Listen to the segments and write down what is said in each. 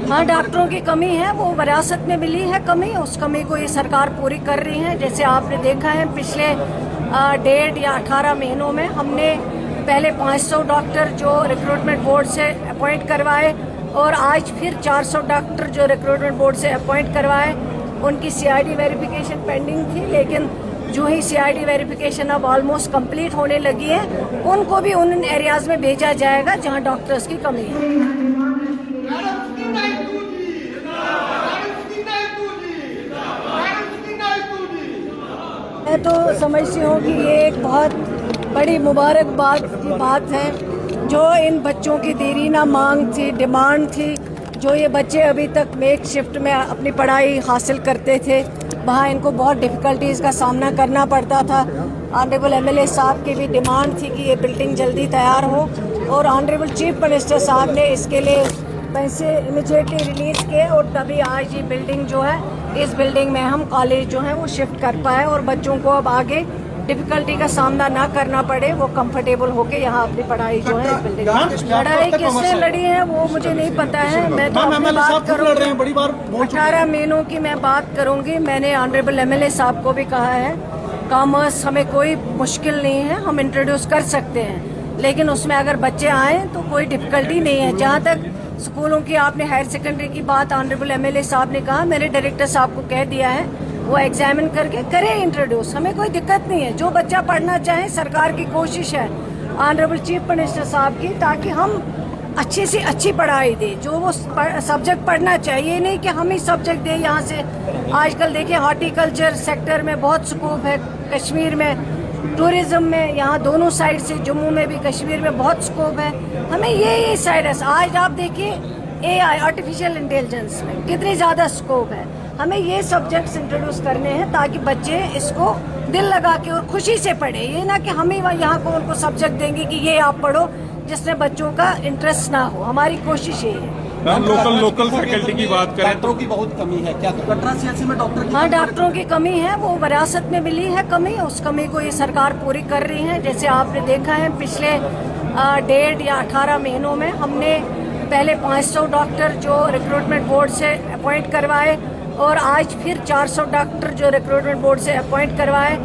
हाँ, डॉक्टरों की कमी है, वो विरासत में मिली है कमी, उस कमी को ये सरकार पूरी कर रही है। जैसे आपने देखा है पिछले 1.5 या 18 महीनों में हमने पहले 500 डॉक्टर जो रिक्रूटमेंट बोर्ड से अपॉइंट करवाए और आज फिर 400 डॉक्टर जो रिक्रूटमेंट बोर्ड से अपॉइंट करवाए। उनकी CID वेरिफिकेशन पेंडिंग थी, लेकिन जो ही CID वेरिफिकेशन अब ऑलमोस्ट कंप्लीट होने लगी है, उनको भी उन एरियाज में भेजा जाएगा जहां डॉक्टर्स की कमी है। मैं तो समझती हूँ कि ये एक बहुत बड़ी मुबारकबाद की बात है। जो इन बच्चों की देरीना मांग थी, डिमांड थी, जो ये बच्चे अभी तक मेक शिफ्ट में अपनी पढ़ाई हासिल करते थे, वहाँ इनको बहुत डिफ़िकल्टीज़ का सामना करना पड़ता था। ऑनरेबल MLA साहब की भी डिमांड थी कि ये बिल्डिंग जल्दी तैयार हो और ऑनरेबल चीफ मिनिस्टर साहब ने इसके लिए पैसे इमीडिएटली रिलीज़ किए और तभी आज ये बिल्डिंग जो है, इस बिल्डिंग में हम कॉलेज जो है वो शिफ्ट कर पाए और बच्चों को अब आगे डिफिकल्टी का सामना ना करना पड़े, वो कंफर्टेबल होके यहाँ अपनी पढ़ाई जो है बिल्डिंग। लड़ाई किससे लड़ी है वो मुझे नहीं पता है। मैं तो अपनी बात करूँगी, 18 महीनों की मैं बात करूँगी। मैंने ऑनरेबल MLA साहब को भी कहा है, कॉमर्स हमें कोई मुश्किल नहीं है, हम इंट्रोड्यूस कर सकते हैं, लेकिन उसमें अगर बच्चे आए तो कोई डिफिकल्टी नहीं है। जहाँ तक स्कूलों की आपने हायर सेकेंडरी की बात ऑनरेबल MLA साहब ने कहा, मैंने डायरेक्टर साहब को कह दिया है वो एग्जामिन करके करें इंट्रोड्यूस, हमें कोई दिक्कत नहीं है। जो बच्चा पढ़ना चाहे, सरकार की कोशिश है ऑनरेबल चीफ मिनिस्टर साहब की, ताकि हम अच्छी से अच्छी पढ़ाई दे जो वो सब्जेक्ट पढ़ना चाहिए, नहीं कि हम ही सब्जेक्ट दें यहाँ से। आजकल देखिए हॉर्टिकल्चर सेक्टर में बहुत स्कोप है, कश्मीर में टूरिज्म में, यहाँ दोनों साइड से, जम्मू में भी कश्मीर में बहुत स्कोप है। हमें ये साइड है। आज आप देखिए AI आर्टिफिशियल इंटेलिजेंस में कितनी ज़्यादा स्कोप है। हमें ये सब्जेक्ट्स इंट्रोड्यूस करने हैं ताकि बच्चे इसको दिल लगा के और खुशी से पढ़े। ये ना कि हम ही यहाँ को उनको सब्जेक्ट देंगे कि ये आप पढ़ो जिसमें बच्चों का इंटरेस्ट ना हो। हमारी कोशिश ये है। मैम, लोकल फैकल्टी की बात करें, डॉक्टरों की बहुत कमी है, क्या कटरा CHC में डॉक्टर? हाँ, डॉक्टरों की कमी है, वो विरासत में मिली है कमी, उस कमी को ये सरकार पूरी कर रही है। जैसे आपने देखा है पिछले 1.5 या 18 महीनों में हमने पहले 500 डॉक्टर जो रिक्रूटमेंट बोर्ड से अपॉइंट करवाए और आज फिर 400 डॉक्टर जो रिक्रूटमेंट बोर्ड से अपॉइंट करवाए।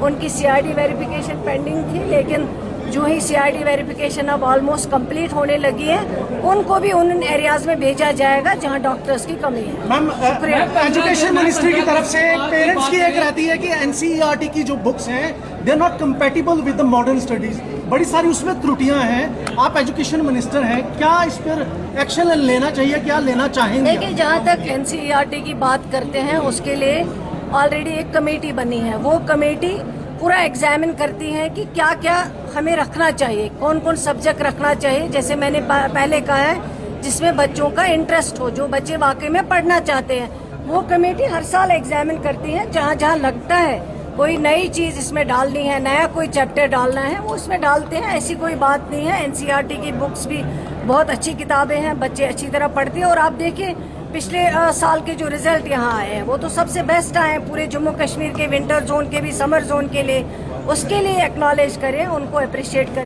उनकी CID वेरिफिकेशन पेंडिंग थी, लेकिन जो ही CID वेरिफिकेशन अब ऑलमोस्ट कंप्लीट होने लगी है, उनको भी उन एरियाज में भेजा जाएगा जहां डॉक्टर्स की कमी है। मैम, एजुकेशन मिनिस्ट्री की तरफ से पेरेंट्स की एक रहती है कि NCERT की जो बुक्स हैं they are not compatible with the modern studies, बड़ी सारी उसमें त्रुटियां हैं। आप एजुकेशन मिनिस्टर हैं, क्या इस पर एक्शन लेना चाहिए, क्या लेना चाहेंगे? देखिए, जहाँ तक NCERT की बात करते हैं उसके लिए ऑलरेडी एक कमेटी बनी है। वो कमेटी पूरा एग्जामिन करती है कि क्या क्या हमें रखना चाहिए, कौन कौन सब्जेक्ट रखना चाहिए। जैसे मैंने पहले कहा है, जिसमें बच्चों का इंटरेस्ट हो, जो बच्चे वाकई में पढ़ना चाहते हैं, वो कमेटी हर साल एग्जामिन करती है। जहाँ जहाँ लगता है कोई नई चीज इसमें डालनी है, नया कोई चैप्टर डालना है, वो उसमें डालते हैं। ऐसी कोई बात नहीं है। NCERT की बुक्स भी बहुत अच्छी किताबें हैं, बच्चे अच्छी तरह पढ़ते हैं। और आप देखिए पिछले साल के जो रिजल्ट यहाँ आए हैं वो तो सबसे बेस्ट आए हैं पूरे जम्मू कश्मीर के, विंटर जोन के भी, समर जोन के लिए। उसके लिए एक्नॉलेज करें, उनको अप्रिशिएट करें।